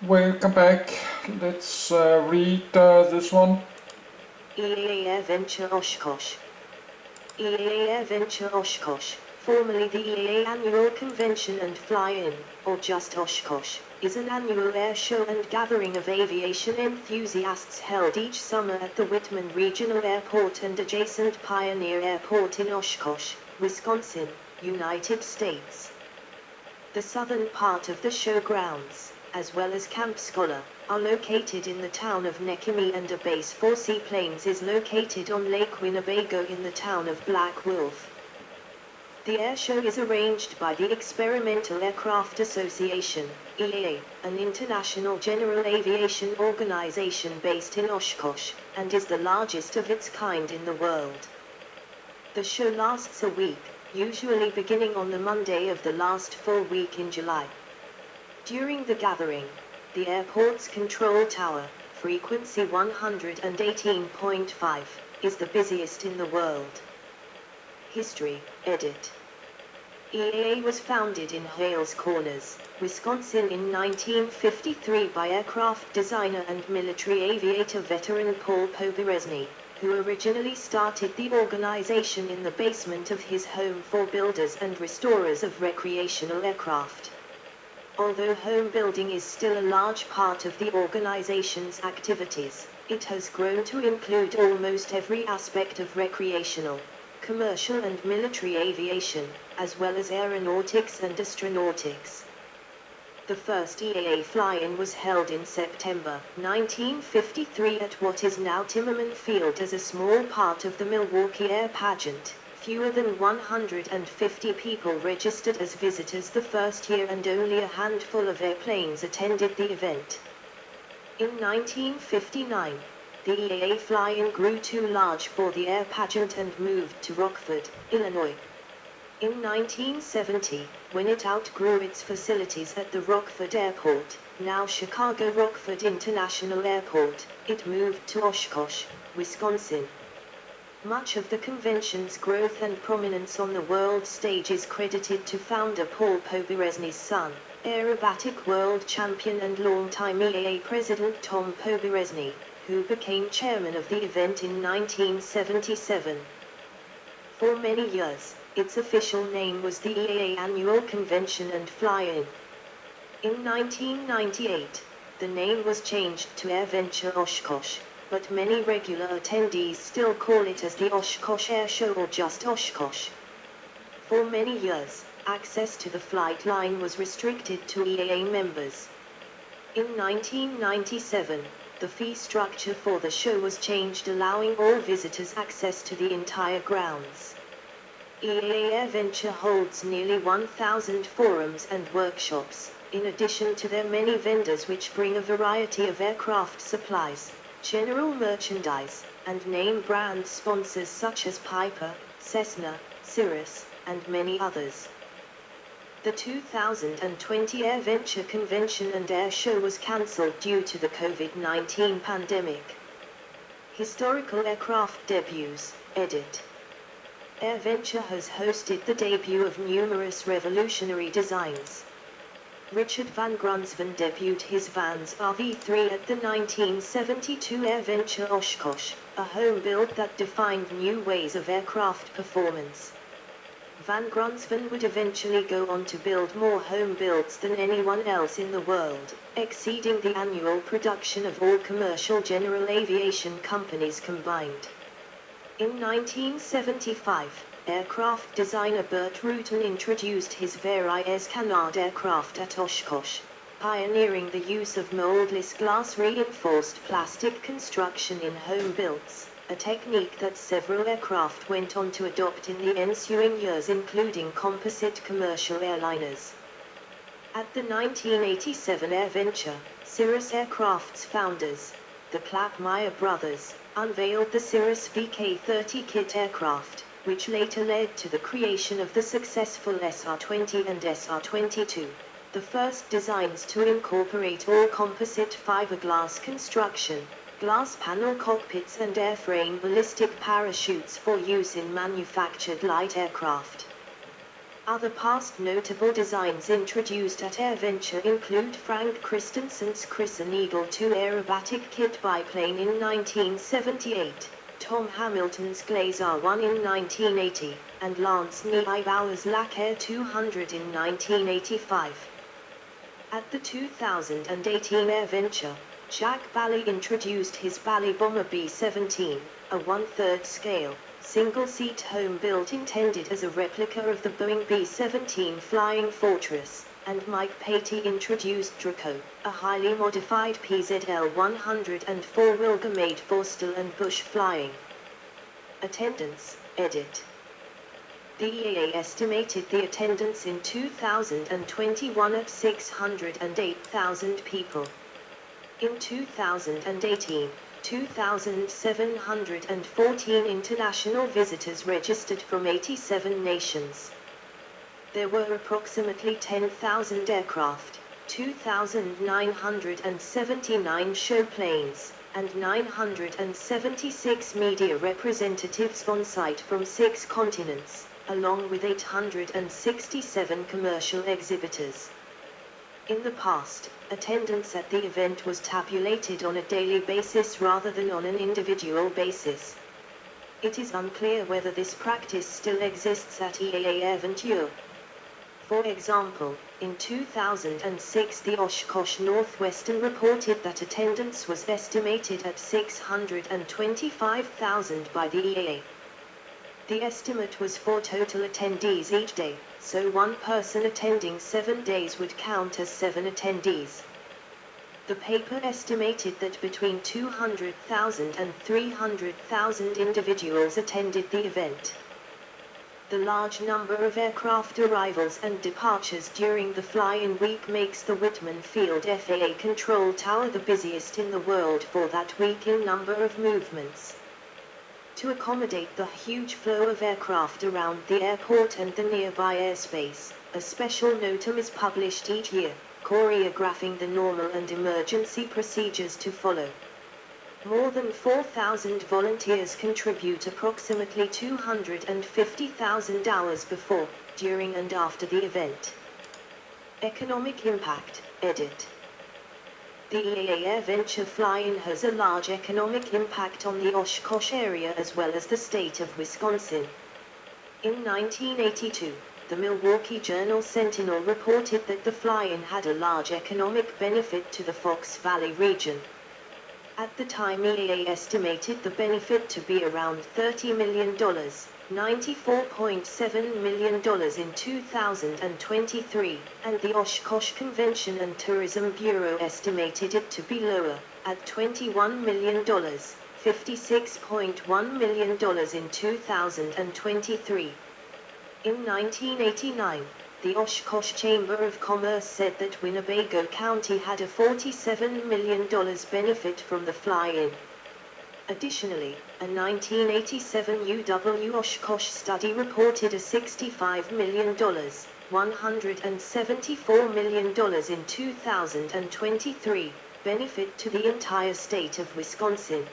Welcome back. Let's read this one. EAA Airventure Oshkosh. EAA Airventure Oshkosh, formerly the EAA Annual Convention and Fly-In, or just Oshkosh, is an annual air show and gathering of aviation enthusiasts held each summer at the Whitman Regional Airport and adjacent Pioneer Airport in Oshkosh, Wisconsin, United States. The southern part of the show grounds, as well as Camp Scholar, are located in the town of Nekemi, and a base for seaplanes is located on Lake Winnebago in the town of Black Wolf. The air show is arranged by the Experimental Aircraft Association, EAA, an international general aviation organization based in Oshkosh, and is the largest of its kind in the world. The show lasts a week, usually beginning on the Monday of the last full week in July. During the gathering, the airport's control tower, frequency 118.5, is the busiest in the world. History, edit. EAA was founded in Hales Corners, Wisconsin in 1953 by aircraft designer and military aviator veteran Paul Poberezny, who originally started the organization in the basement of his home for builders and restorers of recreational aircraft. Although home building is still a large part of the organization's activities, it has grown to include almost every aspect of recreational, commercial and military aviation, as well as aeronautics and astronautics. The first EAA fly-in was held in September 1953 at what is now Timmerman Field as a small part of the Milwaukee Air Pageant. Fewer than 150 people registered as visitors the first year, and only a handful of airplanes attended the event. In 1959, the EAA fly-in grew too large for the air pageant and moved to Rockford, Illinois. In 1970, when it outgrew its facilities at the Rockford Airport, now Chicago Rockford International Airport, it moved to Oshkosh, Wisconsin. Much of the convention's growth and prominence on the world stage is credited to founder Paul Poberezny's son, aerobatic world champion and longtime EAA president Tom Poberezny, who became chairman of the event in 1977. For many years, its official name was the EAA Annual Convention and Fly-In. In 1998, the name was changed to Airventure Oshkosh, but many regular attendees still call it as the Oshkosh Air Show or just Oshkosh. For many years, access to the flight line was restricted to EAA members. In 1997, the fee structure for the show was changed, allowing all visitors access to the entire grounds. EAA Airventure holds nearly 1,000 forums and workshops, in addition to their many vendors which bring a variety of aircraft supplies, general merchandise, and name brand sponsors such as Piper, Cessna, Cirrus, and many others. The 2020 Airventure Convention and Air Show was cancelled due to the COVID-19 pandemic. Historical aircraft debuts, edit. Airventure has hosted the debut of numerous revolutionary designs. Richard Van Grunsven debuted his Vans RV3 at the 1972 Airventure Oshkosh, a home build that defined new ways of aircraft performance. Van Grunsven would eventually go on to build more home builds than anyone else in the world, exceeding the annual production of all commercial general aviation companies combined. In 1975, aircraft designer Burt Rutan introduced his Variez Canard aircraft at Oshkosh, pioneering the use of moldless glass-reinforced plastic construction in home builds, a technique that several aircraft went on to adopt in the ensuing years, including composite commercial airliners. At the 1987 Airventure, Cirrus Aircraft's founders, the Klappmeyer brothers, unveiled the Cirrus VK-30 kit aircraft, which later led to the creation of the successful SR-20 and SR-22, the first designs to incorporate all composite fiberglass construction, glass panel cockpits and airframe ballistic parachutes for use in manufactured light aircraft. Other past notable designs introduced at Airventure include Frank Christensen's Crescent Eagle II aerobatic kit biplane in 1978, Tom Hamilton's Glazer 1 in 1980, and Lance Neubauer's Lac Air 200 in 1985. At the 2018 Airventure, Jack Bally introduced his Bally Bomber B-17, a 1/3 scale, single-seat home built intended as a replica of the Boeing B-17 Flying Fortress, and Mike Patey introduced Draco, a highly modified PZL-100 and four-wheel made for still and bush flying. Attendance, edit. The EAA estimated the attendance in 2021 at 608,000 people. In 2018, 2,714 international visitors registered from 87 nations. There were approximately 10,000 aircraft, 2,979 show planes, and 976 media representatives on site from 6 continents, along with 867 commercial exhibitors. In the past, attendance at the event was tabulated on a daily basis rather than on an individual basis. It is unclear whether this practice still exists at EAA Airventure. For example, in 2006 the Oshkosh Northwestern reported that attendance was estimated at 625,000 by the EAA. The estimate was for total attendees each day, so one person attending 7 days would count as 7 attendees. The paper estimated that between 200,000 and 300,000 individuals attended the event. The large number of aircraft arrivals and departures during the fly-in week makes the Whitman Field FAA Control Tower the busiest in the world for that week in number of movements. To accommodate the huge flow of aircraft around the airport and the nearby airspace, a special NOTAM is published each year, choreographing the normal and emergency procedures to follow. More than 4,000 volunteers contribute approximately 250,000 hours before, during and after the event. Economic impact, edit. The EAA Airventure fly-in has a large economic impact on the Oshkosh area as well as the state of Wisconsin. In 1982, the Milwaukee Journal-Sentinel reported that the fly-in had a large economic benefit to the Fox Valley region. At the time EAA estimated the benefit to be around $30 million, $94.7 million in 2023, and the Oshkosh Convention and Tourism Bureau estimated it to be lower, at $21 million, $56.1 million in 2023. In 1989, the Oshkosh Chamber of Commerce said that Winnebago County had a $47 million benefit from the fly-in. Additionally, a 1987 UW Oshkosh study reported a $65 million, $174 million in 2023, benefit to the entire state of Wisconsin.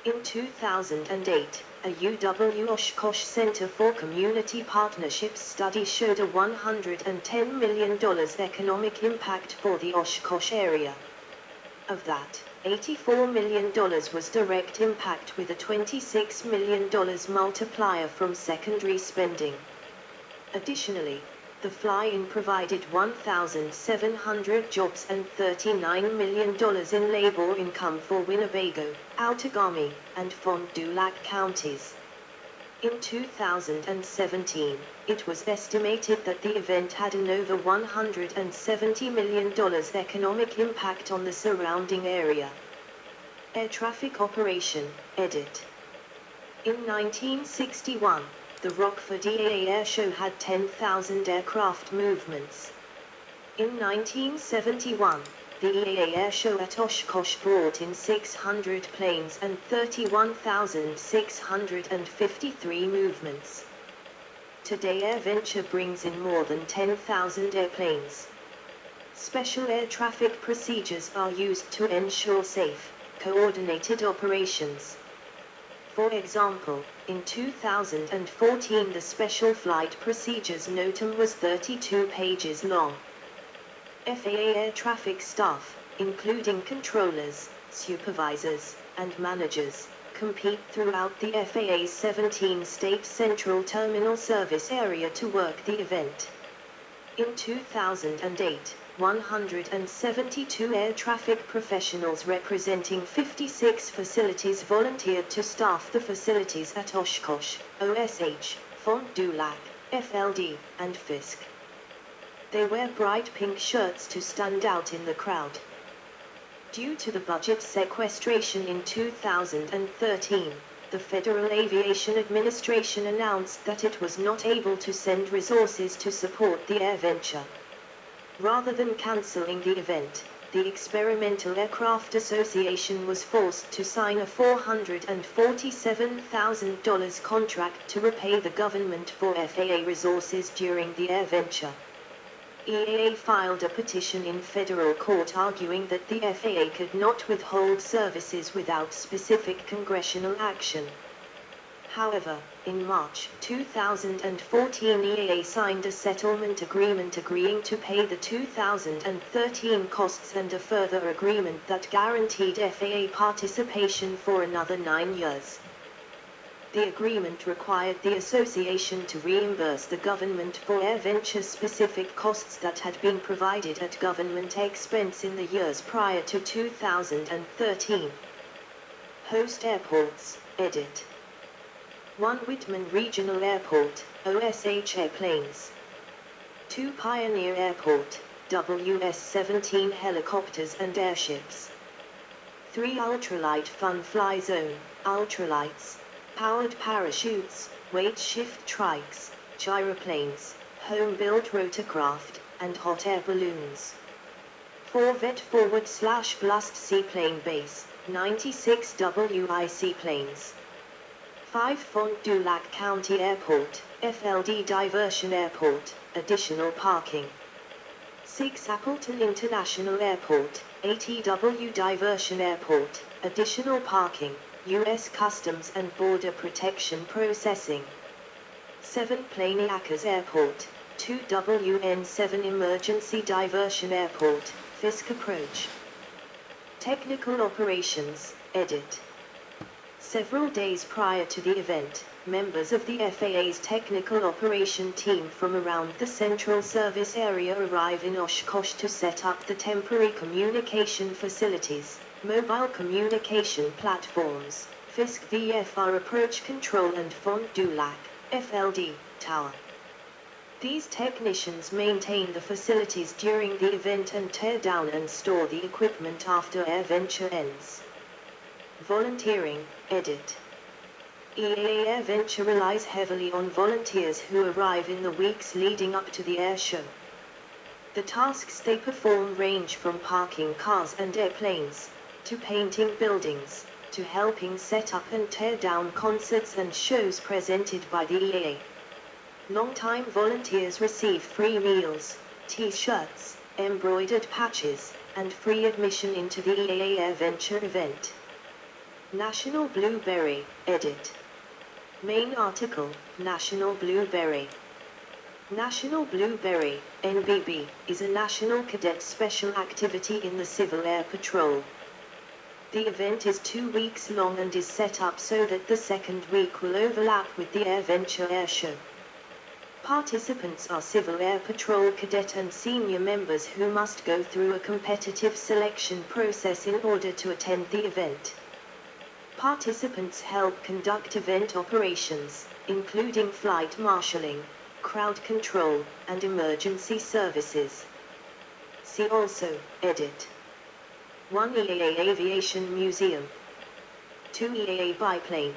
In 2008, a UW Oshkosh Center for Community Partnerships study showed a $110 million economic impact for the Oshkosh area. Of that, $84 million was direct impact with a $26 million multiplier from secondary spending. Additionally, the fly-in provided 1,700 jobs and $39 million in labor income for Winnebago, Outagamie, and Fond du Lac counties. In 2017, it was estimated that the event had an over $170 million economic impact on the surrounding area. Air traffic operation, edit. In 1961, the Rockford EAA Air Show had 10,000 aircraft movements. In 1971, the EAA Air Show at Oshkosh brought in 600 planes and 31,653 movements. Today Airventure brings in more than 10,000 airplanes. Special air traffic procedures are used to ensure safe, coordinated operations. For example, in 2014 the Special Flight Procedures Notum was 32 pages long. FAA air traffic staff, including controllers, supervisors, and managers, compete throughout the FAA's 17-state Central Terminal Service Area to work the event. In 2008, 172 air traffic professionals representing 56 facilities volunteered to staff the facilities at Oshkosh, OSH, Fond du Lac, FLD, and Fisk. They wear bright pink shirts to stand out in the crowd. Due to the budget sequestration in 2013, the Federal Aviation Administration announced that it was not able to send resources to support the Airventure. Rather than canceling the event, the Experimental Aircraft Association was forced to sign a $447,000 contract to repay the government for FAA resources during the Airventure. EAA filed a petition in federal court arguing that the FAA could not withhold services without specific congressional action. However, in March 2014 EAA signed a settlement agreement agreeing to pay the 2013 costs and a further agreement that guaranteed FAA participation for another 9 years. The agreement required the association to reimburse the government for Airventure-specific costs that had been provided at government expense in the years prior to 2013. Host airports, edit. 1 Whitman Regional Airport, OSH airplanes. 2 Pioneer Airport, WS-17 helicopters and airships. 3 Ultralight Fun Fly Zone, ultralights. Powered parachutes, weight shift trikes, gyroplanes, home-built rotorcraft, and hot air balloons. 4 Vet /Blast Seaplane Base, 96 WIC planes. 5 Fond du Lac County Airport, FLD Diversion Airport, additional parking. 6 Appleton International Airport, ATW Diversion Airport, additional parking. U.S. Customs and Border Protection processing. 7 Planiacres Airport, 2 WN7 Emergency Diversion Airport, Fisk Approach. Technical Operations, edit. Several days prior to the event, members of the FAA's Technical Operation Team from around the Central Service Area arrive in Oshkosh to set up the temporary communication facilities, mobile communication platforms, Fisk VFR approach control and Fond du Lac, FLD, tower. These technicians maintain the facilities during the event and tear down and store the equipment after Airventure ends. Volunteering, edit. EAA Airventure relies heavily on volunteers who arrive in the weeks leading up to the air show. The tasks they perform range from parking cars and airplanes, to painting buildings, to helping set up and tear down concerts and shows presented by the EAA. Longtime volunteers receive free meals, t-shirts, embroidered patches, and free admission into the EAA Airventure event. National Blueberry, edit. Main article, National Blueberry. National Blueberry, NBB, is a national cadet special activity in the Civil Air Patrol. The event is 2 weeks long and is set up so that the second week will overlap with the Airventure Air Show. Participants are Civil Air Patrol cadet and senior members who must go through a competitive selection process in order to attend the event. Participants help conduct event operations, including flight marshalling, crowd control, and emergency services. See also, edit. 1 EAA Aviation Museum. 2 EAA Biplane.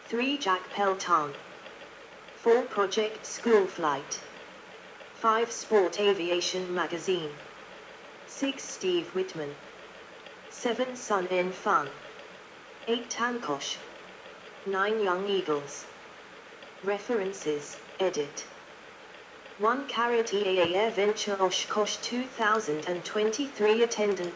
3 Jack Pelton. 4 Project School Flight. 5 Sport Aviation Magazine. 6 Steve Whitman. 7 Sun N Fun. 8 Tankosh. 9 Young Eagles. References, edit. 1 EAA Airventure Oshkosh 2023 attendant.